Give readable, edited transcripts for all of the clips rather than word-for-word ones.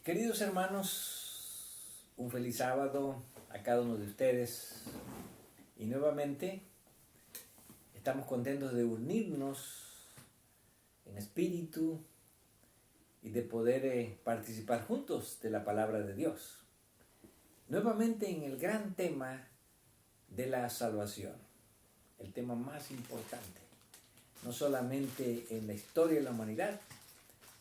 Queridos hermanos, un feliz sábado a cada uno de ustedes y nuevamente estamos contentos de unirnos en espíritu y de poder participar juntos de la palabra de Dios. Nuevamente en el gran tema de la salvación, el tema más importante, no solamente en la historia de la humanidad,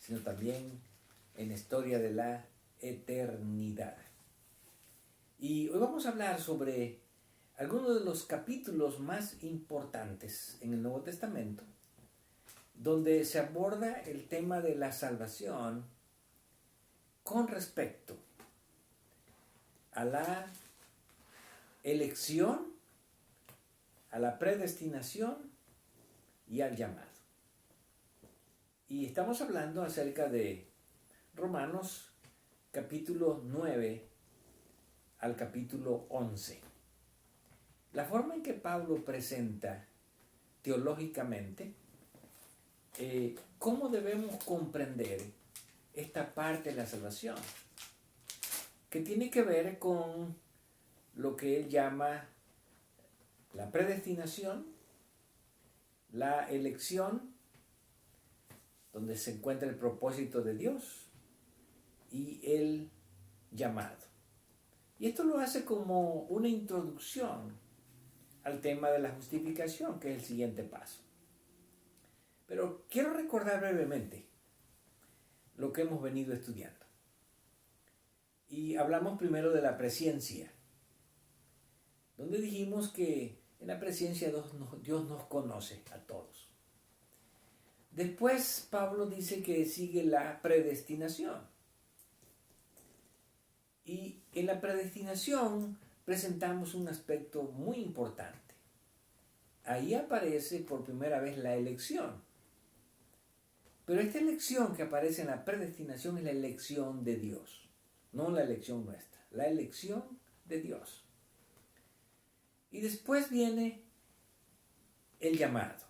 sino también en la historia de la eternidad. Y hoy vamos a hablar sobre algunos de los capítulos más importantes en el Nuevo Testamento, donde se aborda el tema de la salvación con respecto a la elección, a la predestinación y al llamado. Y estamos hablando acerca de Romanos capítulo 9 al capítulo 11. La forma en que Pablo presenta teológicamente cómo debemos comprender esta parte de la salvación, que tiene que ver con lo que él llama la predestinación, la elección, donde se encuentra el propósito de Dios, y el llamado. Y esto lo hace como una introducción al tema de la justificación, que es el siguiente paso. Pero quiero recordar brevemente lo que hemos venido estudiando. Y hablamos primero de la presciencia, donde dijimos que en la presciencia Dios nos conoce a todos. Después Pablo dice que sigue la predestinación. Y en la predestinación presentamos un aspecto muy importante. Ahí aparece por primera vez la elección. Pero esta elección que aparece en la predestinación es la elección de Dios, no la elección nuestra, la elección de Dios. Y después viene el llamado.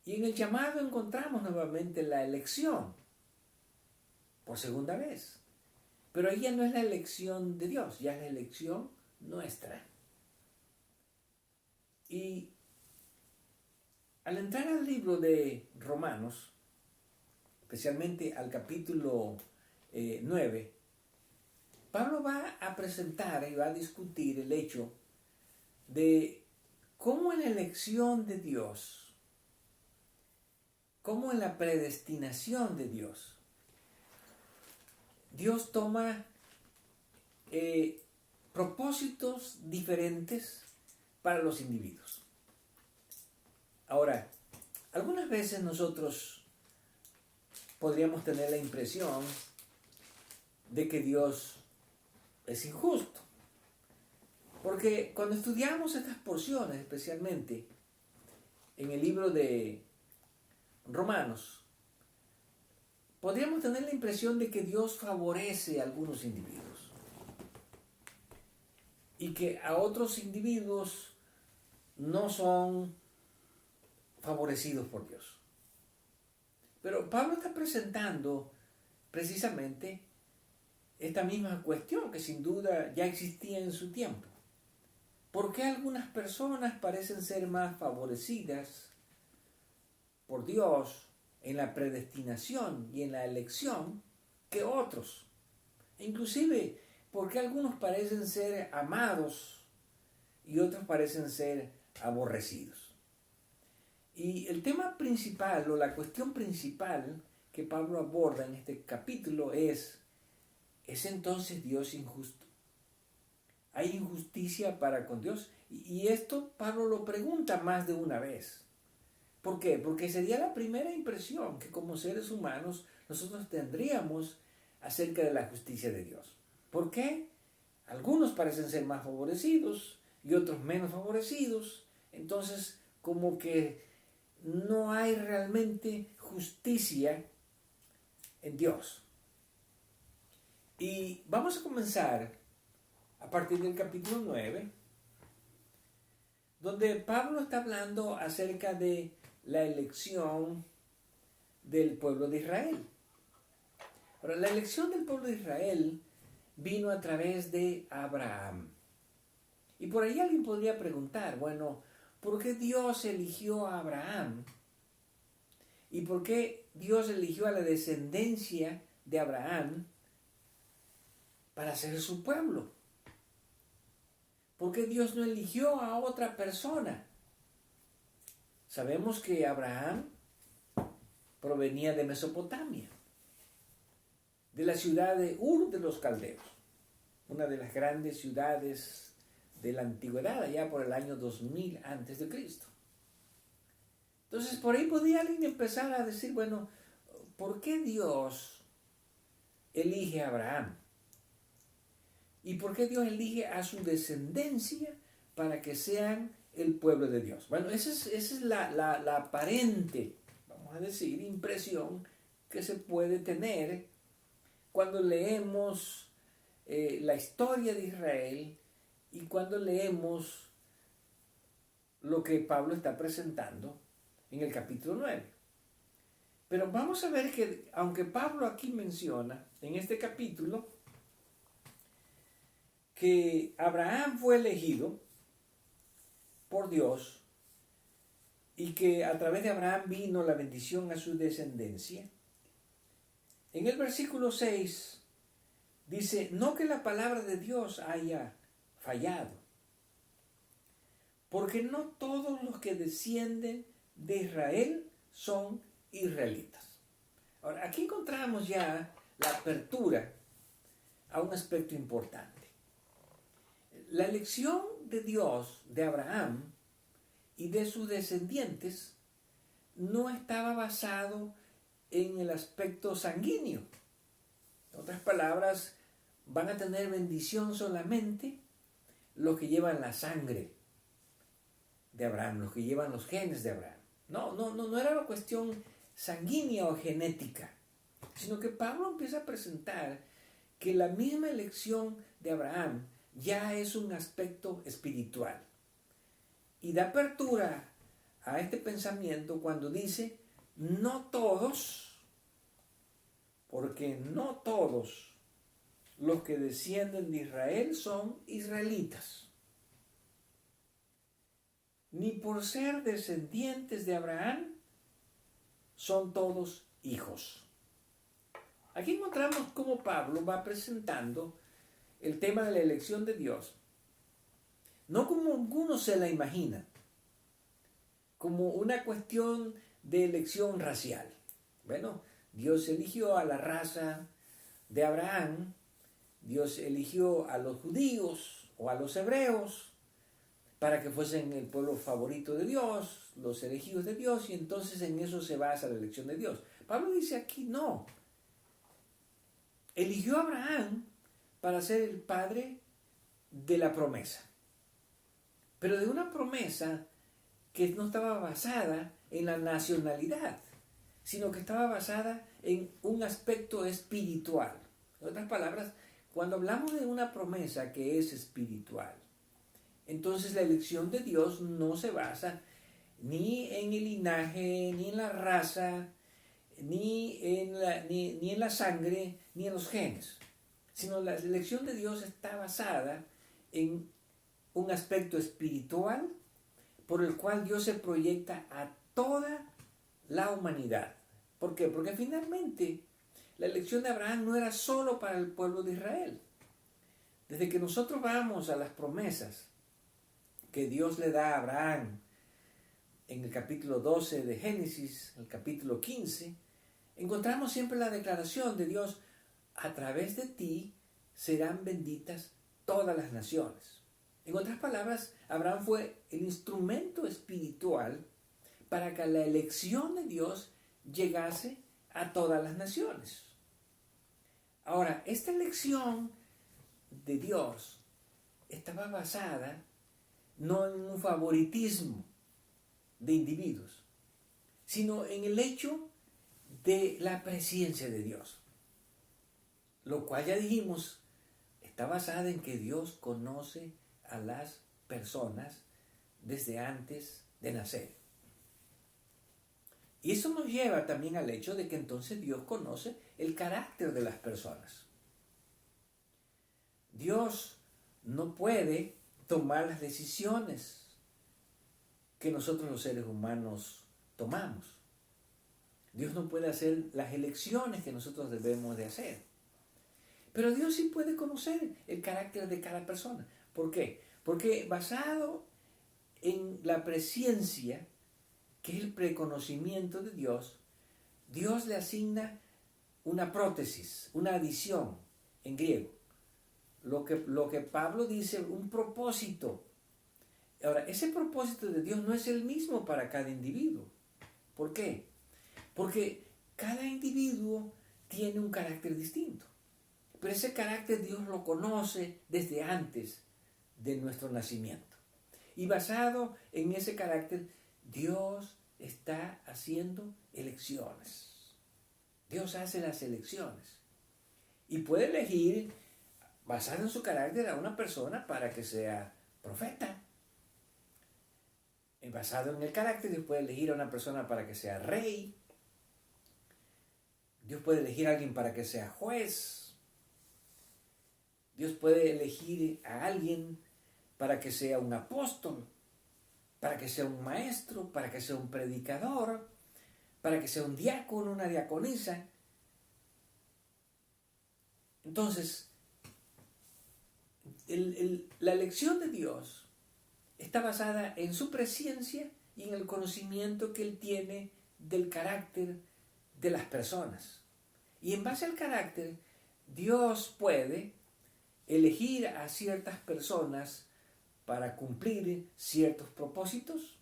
Y en el llamado encontramos nuevamente la elección, por segunda vez. Pero ahí ya no es la elección de Dios, ya es la elección nuestra. Y al entrar al libro de Romanos, especialmente al capítulo 9, Pablo va a presentar y va a discutir el hecho de cómo en la elección de Dios, cómo en la predestinación de Dios, Dios toma propósitos diferentes para los individuos. Ahora, algunas veces nosotros podríamos tener la impresión de que Dios es injusto. Porque cuando estudiamos estas porciones, especialmente en el libro de Romanos, podríamos tener la impresión de que Dios favorece a algunos individuos y que a otros individuos no son favorecidos por Dios. Pero Pablo está presentando precisamente esta misma cuestión que sin duda ya existía en su tiempo. ¿Por qué algunas personas parecen ser más favorecidas por Dios en la predestinación y en la elección que otros? Inclusive, ¿por qué algunos parecen ser amados y otros parecen ser aborrecidos? Y el tema principal o la cuestión principal que Pablo aborda en este capítulo ¿es entonces Dios injusto? ¿Hay injusticia para con Dios? Y esto Pablo lo pregunta más de una vez. ¿Por qué? Porque sería la primera impresión que como seres humanos nosotros tendríamos acerca de la justicia de Dios. ¿Por qué? Algunos parecen ser más favorecidos y otros menos favorecidos. Entonces, como que no hay realmente justicia en Dios. Y vamos a comenzar a partir del capítulo 9, donde Pablo está hablando acerca de la elección del pueblo de Israel. Ahora, la elección del pueblo de Israel vino a través de Abraham. Y por ahí alguien podría preguntar, bueno, ¿por qué Dios eligió a Abraham? ¿Y por qué Dios eligió a la descendencia de Abraham para ser su pueblo? ¿Por qué Dios no eligió a otra persona? Sabemos que Abraham provenía de Mesopotamia, de la ciudad de Ur de los Caldeos, una de las grandes ciudades de la antigüedad, allá por el año 2000 antes de Cristo. Entonces, por ahí podría alguien empezar a decir, bueno, ¿por qué Dios elige a Abraham? ¿Y por qué Dios elige a su descendencia para que sean el pueblo de Dios? Bueno, esa es la aparente, vamos a decir, impresión que se puede tener cuando leemos la historia de Israel y cuando leemos lo que Pablo está presentando en el capítulo 9. Pero vamos a ver que, aunque Pablo aquí menciona, en este capítulo, que Abraham fue elegido por Dios y que a través de Abraham vino la bendición a su descendencia, en el versículo 6 dice, no que la palabra de Dios haya fallado, porque no todos los que descienden de Israel son israelitas. Ahora, aquí encontramos ya la apertura a un aspecto importante. La elección de Dios de Abraham y de sus descendientes no estaba basado en el aspecto sanguíneo. En otras palabras, van a tener bendición solamente los que llevan la sangre de Abraham, los que llevan los genes de Abraham. No era una cuestión sanguínea o genética, sino que Pablo empieza a presentar que la misma elección de Abraham ya es un aspecto espiritual. Y da apertura a este pensamiento cuando dice, no todos, porque no todos los que descienden de Israel son israelitas. Ni por ser descendientes de Abraham son todos hijos. Aquí encontramos cómo Pablo va presentando el tema de la elección de Dios, no como algunos se la imaginan, como una cuestión de elección racial. Bueno, Dios eligió a la raza de Abraham, Dios eligió a los judíos o a los hebreos para que fuesen el pueblo favorito de Dios, los elegidos de Dios, y entonces en eso se basa la elección de Dios. Pablo dice aquí, no. Eligió a Abraham para ser el padre de la promesa, pero de una promesa que no estaba basada en la nacionalidad, sino que estaba basada en un aspecto espiritual. En otras palabras, cuando hablamos de una promesa que es espiritual, entonces la elección de Dios no se basa ni en el linaje, ni en la raza, ni en la sangre, ni en los genes, sino la elección de Dios está basada en un aspecto espiritual por el cual Dios se proyecta a toda la humanidad. ¿Por qué? Porque finalmente la elección de Abraham no era solo para el pueblo de Israel. Desde que nosotros vamos a las promesas que Dios le da a Abraham en el capítulo 12 de Génesis, el capítulo 15, encontramos siempre la declaración de Dios, a través de ti serán benditas todas las naciones. En otras palabras, Abraham fue el instrumento espiritual para que la elección de Dios llegase a todas las naciones. Ahora, esta elección de Dios estaba basada no en un favoritismo de individuos, sino en el hecho de la presencia de Dios. Lo cual ya dijimos, está basada en que Dios conoce a las personas desde antes de nacer. Y eso nos lleva también al hecho de que entonces Dios conoce el carácter de las personas. Dios no puede tomar las decisiones que nosotros los seres humanos tomamos. Dios no puede hacer las elecciones que nosotros debemos de hacer. Pero Dios sí puede conocer el carácter de cada persona. ¿Por qué? Porque basado en la presciencia, que es el preconocimiento de Dios, Dios le asigna una prótesis, una adición en griego. Lo que Pablo dice, un propósito. Ahora, ese propósito de Dios no es el mismo para cada individuo. ¿Por qué? Porque cada individuo tiene un carácter distinto. Pero ese carácter Dios lo conoce desde antes de nuestro nacimiento. Y basado en ese carácter, Dios está haciendo elecciones. Dios hace las elecciones. Y puede elegir, basado en su carácter, a una persona para que sea profeta. Basado en el carácter, Dios puede elegir a una persona para que sea rey. Dios puede elegir a alguien para que sea juez. Dios puede elegir a alguien para que sea un apóstol, para que sea un maestro, para que sea un predicador, para que sea un diácono, una diaconisa. Entonces, la elección de Dios está basada en su presciencia y en el conocimiento que Él tiene del carácter de las personas. Y en base al carácter, Dios puede elegir a ciertas personas para cumplir ciertos propósitos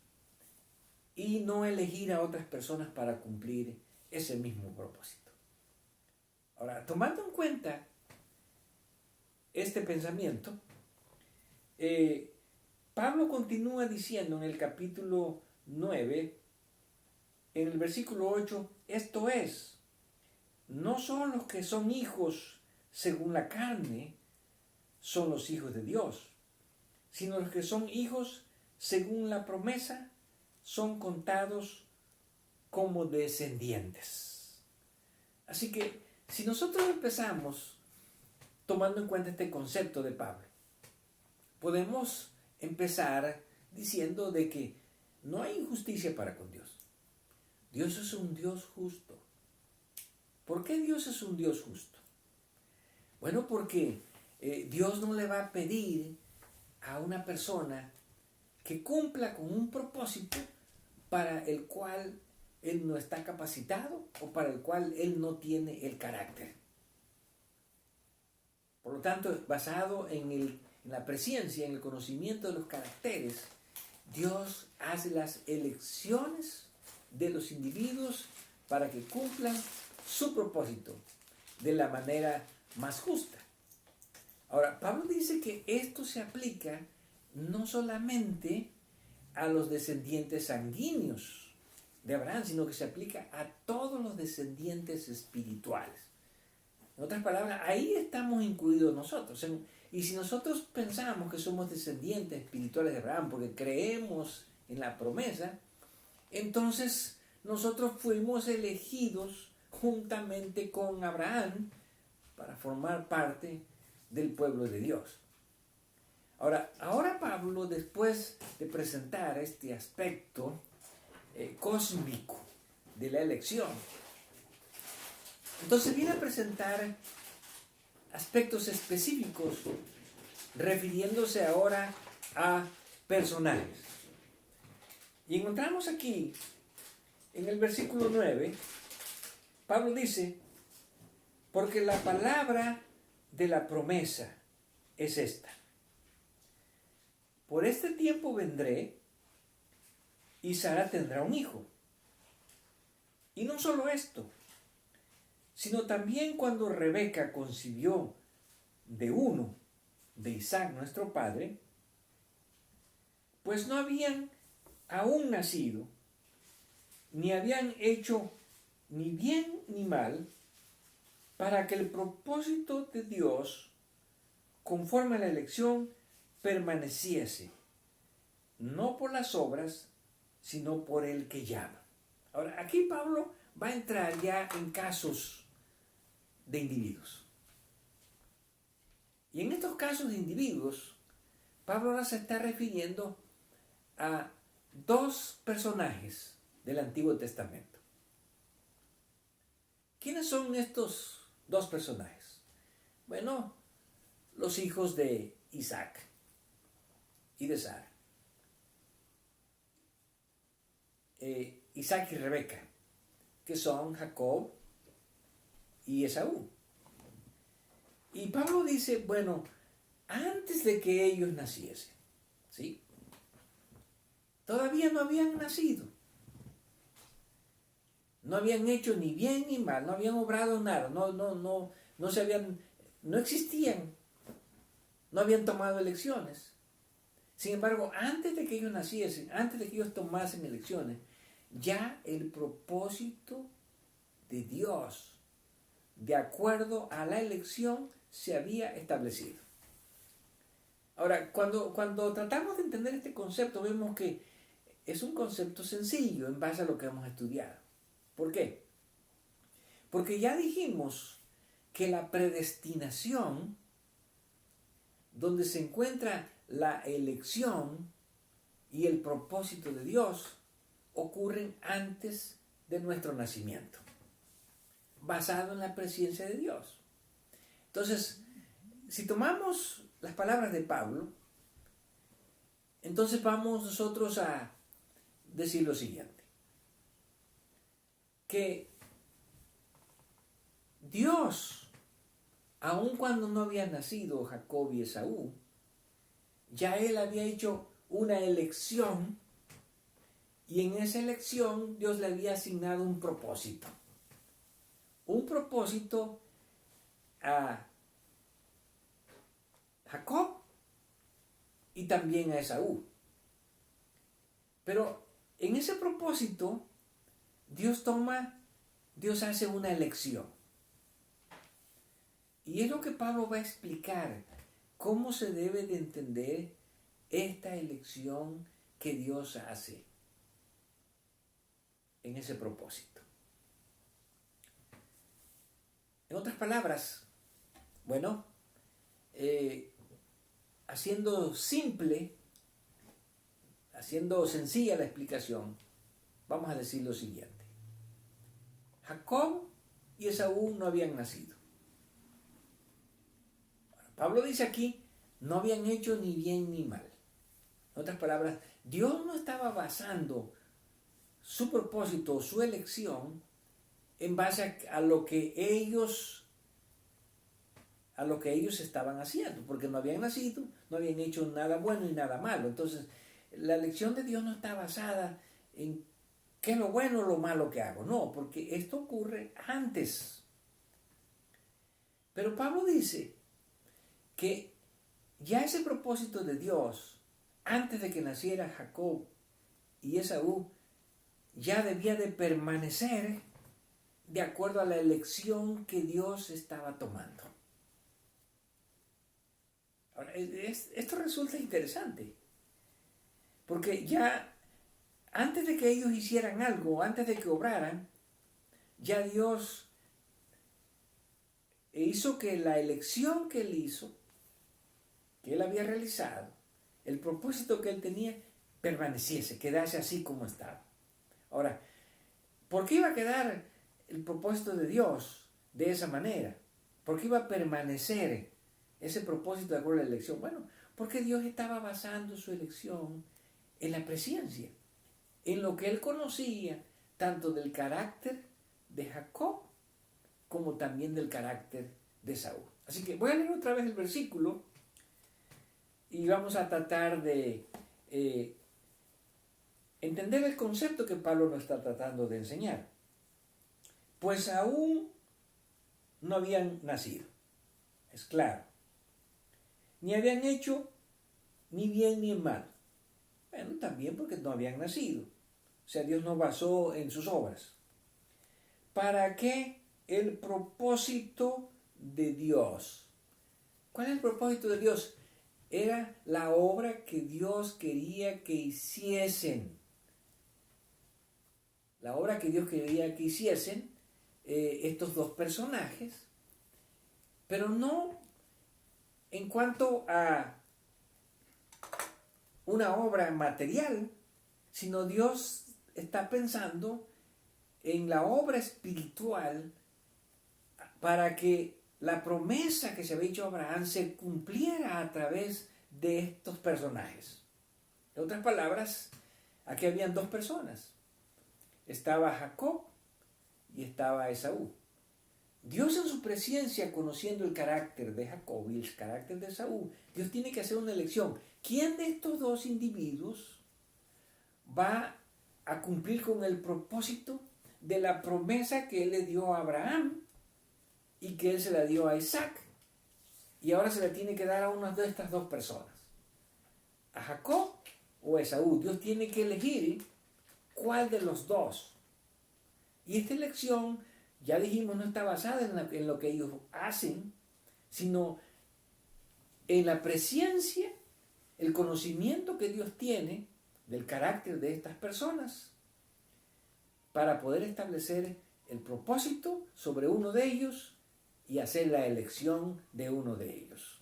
y no elegir a otras personas para cumplir ese mismo propósito. Ahora, tomando en cuenta este pensamiento, Pablo continúa diciendo en el capítulo 9, en el versículo 8, esto es, no son los que son hijos según la carne, son los hijos de Dios, sino los que son hijos según la promesa, son contados como descendientes. Así que, si nosotros empezamos tomando en cuenta este concepto de Pablo, podemos empezar diciendo de que no hay injusticia para con Dios. Dios es un Dios justo. ¿Por qué Dios es un Dios justo? Bueno, porque Dios no le va a pedir a una persona que cumpla con un propósito para el cual él no está capacitado o para el cual él no tiene el carácter. Por lo tanto, basado en la presciencia, en el conocimiento de los caracteres, Dios hace las elecciones de los individuos para que cumplan su propósito de la manera más justa. Ahora, Pablo dice que esto se aplica no solamente a los descendientes sanguíneos de Abraham, sino que se aplica a todos los descendientes espirituales. En otras palabras, ahí estamos incluidos nosotros. Y si nosotros pensamos que somos descendientes espirituales de Abraham porque creemos en la promesa, entonces nosotros fuimos elegidos juntamente con Abraham para formar parte del pueblo de Dios. Ahora Pablo, después de presentar este aspecto cósmico de la elección, entonces viene a presentar aspectos específicos refiriéndose ahora a personajes. Y encontramos aquí, en el versículo 9, Pablo dice, porque la palabra de la promesa es esta. Por este tiempo vendré y Sara tendrá un hijo. Y no solo esto, sino también cuando Rebeca concibió de uno, de Isaac nuestro padre, pues no habían aún nacido, ni habían hecho ni bien ni mal, para que el propósito de Dios, conforme a la elección, permaneciese, no por las obras, sino por el que llama. Ahora, aquí Pablo va a entrar ya en casos de individuos. Y en estos casos de individuos, Pablo ahora se está refiriendo a dos personajes del Antiguo Testamento. ¿Quiénes son estos dos personajes? Bueno, los hijos de Isaac y de Sara. Isaac y Rebeca, que son Jacob y Esaú. Y Pablo dice, bueno, antes de que ellos naciesen, ¿sí? Todavía no habían nacido. No habían hecho ni bien ni mal, no habían obrado nada, no existían, no habían tomado elecciones. Sin embargo, antes de que ellos naciesen, antes de que ellos tomasen elecciones, ya el propósito de Dios, de acuerdo a la elección, se había establecido. Ahora, cuando tratamos de entender este concepto, vemos que es un concepto sencillo en base a lo que hemos estudiado. ¿Por qué? Porque ya dijimos que la predestinación, donde se encuentra la elección y el propósito de Dios, ocurren antes de nuestro nacimiento, basado en la presencia de Dios. Entonces, si tomamos las palabras de Pablo, entonces vamos nosotros a decir lo siguiente, que Dios, aun cuando no había nacido Jacob y Esaú, ya él había hecho una elección, y en esa elección Dios le había asignado un propósito. Un propósito a Jacob y también a Esaú. Pero en ese propósito, Dios hace una elección. Y es lo que Pablo va a explicar, cómo se debe de entender esta elección que Dios hace en ese propósito. En otras palabras, bueno, haciendo sencilla la explicación, vamos a decir lo siguiente. Jacob y Esaú no habían nacido. Pablo dice aquí, no habían hecho ni bien ni mal. En otras palabras, Dios no estaba basando su propósito o su elección en base a lo que ellos estaban haciendo, porque no habían nacido, no habían hecho nada bueno y nada malo. Entonces, la elección de Dios no está basada en qué es lo bueno o lo malo que hago. No, porque esto ocurre antes. Pero Pablo dice que ya ese propósito de Dios, antes de que naciera Jacob y Esaú, ya debía de permanecer de acuerdo a la elección que Dios estaba tomando. Ahora, esto resulta interesante, porque ya antes de que ellos hicieran algo, antes de que obraran, ya Dios hizo que la elección que él hizo, que él había realizado, el propósito que él tenía, permaneciese, quedase así como estaba. Ahora, ¿por qué iba a quedar el propósito de Dios de esa manera? ¿Por qué iba a permanecer ese propósito de acuerdo a la elección? Bueno, porque Dios estaba basando su elección en la presencia, en lo que él conocía, tanto del carácter de Jacob como también del carácter de Saúl. Así que voy a leer otra vez el versículo y vamos a tratar de entender el concepto que Pablo nos está tratando de enseñar. Pues aún no habían nacido, es claro, ni habían hecho ni bien ni mal. Bueno, también porque no habían nacido. O sea, Dios no basó en sus obras. ¿Para qué el propósito de Dios? ¿Cuál es el propósito de Dios? Era la obra que Dios quería que hiciesen. la obra que Dios quería que hiciesen estos dos personajes, pero no en cuanto a una obra material, sino Dios está pensando en la obra espiritual para que la promesa que se había hecho a Abraham se cumpliera a través de estos personajes. En otras palabras, aquí habían dos personas. Estaba Jacob y estaba Esaú. Dios en su presencia, conociendo el carácter de Jacob y el carácter de Esaú, Dios tiene que hacer una elección. ¿Quién de estos dos individuos va a cumplir con el propósito de la promesa que Él le dio a Abraham y que Él se la dio a Isaac? Y ahora se la tiene que dar a una de estas dos personas, a Jacob o a Esaú. Dios tiene que elegir cuál de los dos. Y esta elección, ya dijimos, no está basada en lo que ellos hacen, sino en la presencia, el conocimiento que Dios tiene del carácter de estas personas para poder establecer el propósito sobre uno de ellos y hacer la elección de uno de ellos.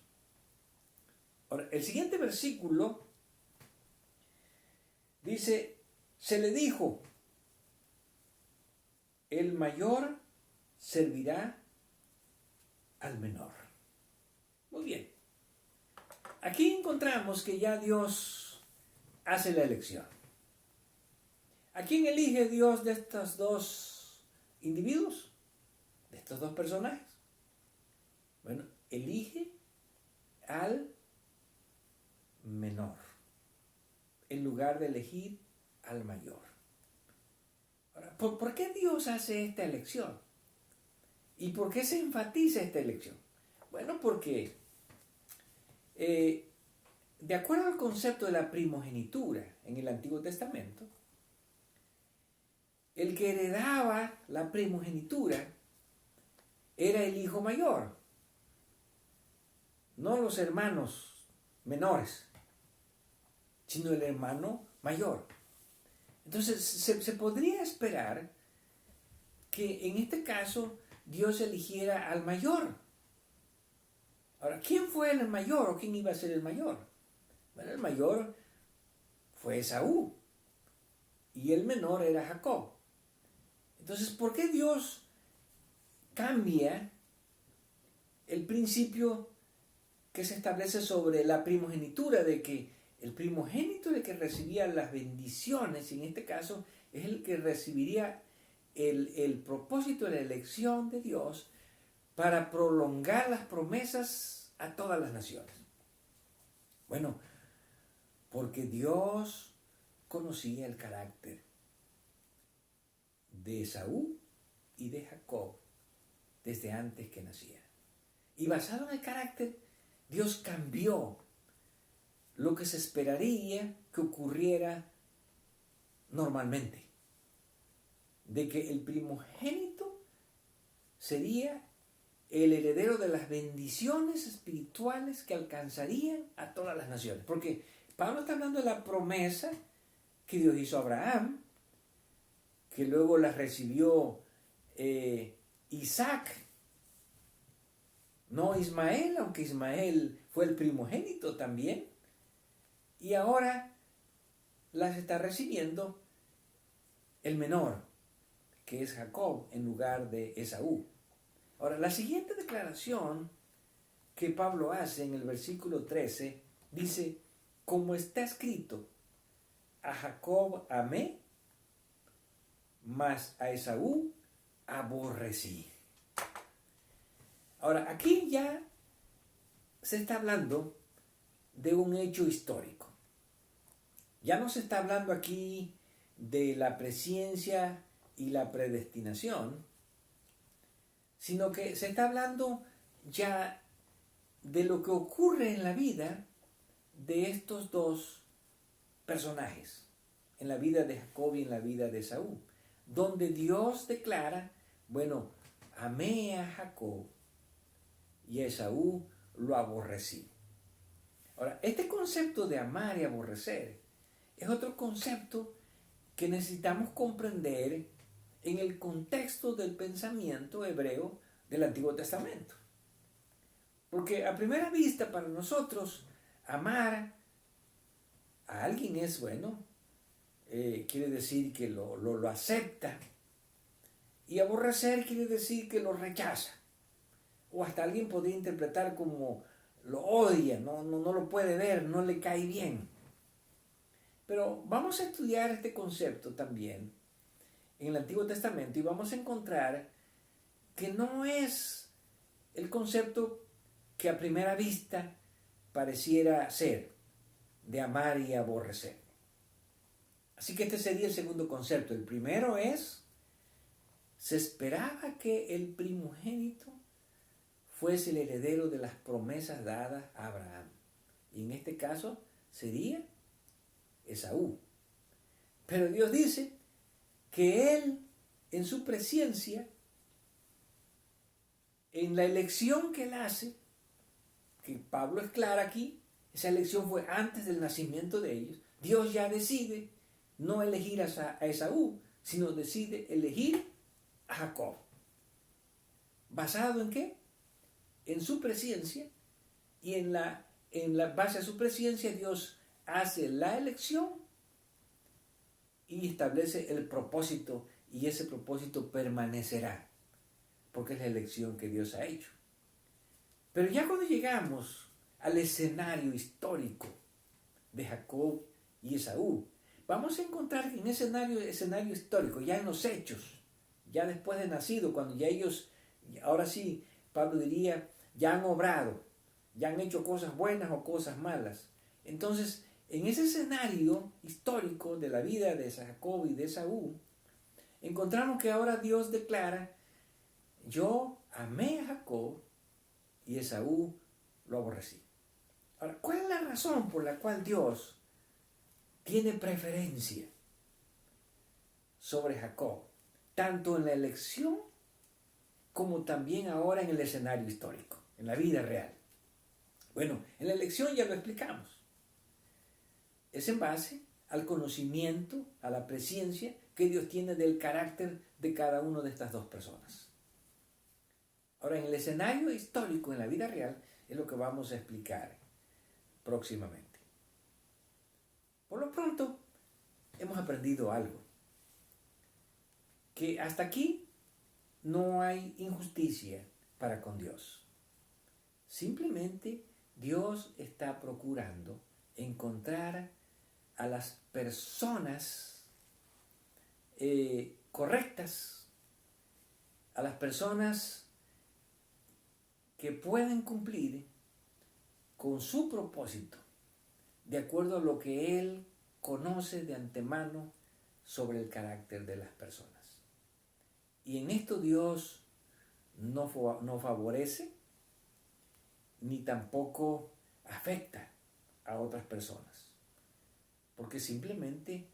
Ahora, el siguiente versículo dice, se le dijo, el mayor servirá al menor. Muy bien. Aquí encontramos que ya Dios hace la elección. ¿A quién elige Dios de estos dos individuos? De estos dos personajes. Bueno, elige al menor en lugar de elegir al mayor. Ahora, ¿por qué Dios hace esta elección? ¿Y por qué se enfatiza esta elección? Bueno, porque de acuerdo al concepto de la primogenitura en el Antiguo Testamento, el que heredaba la primogenitura era el hijo mayor, no los hermanos menores, sino el hermano mayor. Entonces se podría esperar que en este caso Dios eligiera al mayor. Ahora, ¿quién fue el mayor o quién iba a ser el mayor? Bueno, el mayor fue Esaú y el menor era Jacob. Entonces, ¿por qué Dios cambia el principio que se establece sobre la primogenitura, de que el primogénito es el que recibía las bendiciones, y en este caso es el que recibiría el propósito de la elección de Dios para prolongar las promesas a todas las naciones? Bueno, porque Dios conocía el carácter de Esaú y de Jacob desde antes que nacieran. Y basado en el carácter, Dios cambió lo que se esperaría que ocurriera normalmente, de que el primogénito sería el heredero de las bendiciones espirituales que alcanzarían a todas las naciones. Porque Pablo está hablando de la promesa que Dios hizo a Abraham, que luego la recibió Isaac, no Ismael, aunque Ismael fue el primogénito también, y ahora las está recibiendo el menor, que es Jacob, en lugar de Esaú. Ahora, la siguiente declaración que Pablo hace en el versículo 13 dice, como está escrito, a Jacob amé, mas a Esaú aborrecí. Ahora, aquí ya se está hablando de un hecho histórico. Ya no se está hablando aquí de la presciencia y la predestinación, sino que se está hablando ya de lo que ocurre en la vida de estos dos personajes, en la vida de Jacob y en la vida de Esaú, donde Dios declara, bueno, amé a Jacob y a Esaú lo aborrecí. Ahora, este concepto de amar y aborrecer es otro concepto que necesitamos comprender en el contexto del pensamiento hebreo del Antiguo Testamento. Porque a primera vista para nosotros, amar a alguien es bueno, quiere decir que lo acepta, y aborrecer quiere decir que lo rechaza. O hasta alguien podría interpretar como lo odia, no lo puede ver, no le cae bien. Pero vamos a estudiar este concepto también en el Antiguo Testamento y vamos a encontrar que no es el concepto que a primera vista pareciera ser, de amar y aborrecer. Así que este sería el segundo concepto. El primero es, se esperaba que el primogénito fuese el heredero de las promesas dadas a Abraham. Y en este caso sería Esaú. Pero Dios dice que él, en su presencia, en la elección que él hace, que Pablo es claro aquí, esa elección fue antes del nacimiento de ellos, Dios ya decide no elegir a Esaú, sino decide elegir a Jacob. ¿Basado en qué? En su presencia, y en la base a su presencia Dios hace la elección y establece el propósito, y ese propósito permanecerá, porque es la elección que Dios ha hecho. Pero ya cuando llegamos al escenario histórico de Jacob y Esaú, vamos a encontrar que en ese escenario histórico, ya en los hechos, ya después de nacido, cuando ya ellos, ahora sí, Pablo diría, ya han obrado, ya han hecho cosas buenas o cosas malas. Entonces, en ese escenario histórico de la vida de Jacob y de Esaú, encontramos que ahora Dios declara, yo amé a Jacob y Esaú lo aborrecí. Ahora, ¿cuál es la razón por la cual Dios tiene preferencia sobre Jacob, tanto en la elección como también ahora en el escenario histórico, en la vida real? Bueno, en la elección ya lo explicamos. Es en base al conocimiento, a la presencia que Dios tiene del carácter de cada una de estas dos personas. Ahora, en el escenario histórico, en la vida real, es lo que vamos a explicar próximamente. Por lo pronto, hemos aprendido algo. Que hasta aquí no hay injusticia para con Dios. Simplemente Dios está procurando encontrar a las personas correctas, a las personas que pueden cumplir con su propósito, de acuerdo a lo que Él conoce de antemano sobre el carácter de las personas. Y en esto Dios no favorece ni tampoco afecta a otras personas, porque simplemente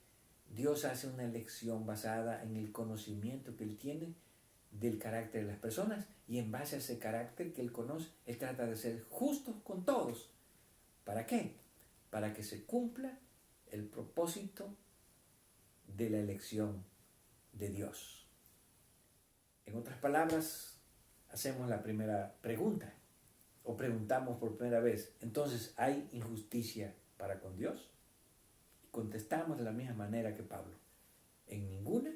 Dios hace una elección basada en el conocimiento que Él tiene del carácter de las personas, y en base a ese carácter que Él conoce, Él trata de ser justo con todos. ¿Para qué? Para que se cumpla el propósito de la elección de Dios. En otras palabras, hacemos la primera pregunta, o preguntamos por primera vez, entonces, ¿hay injusticia para con Dios? Y contestamos de la misma manera que Pablo, en ninguna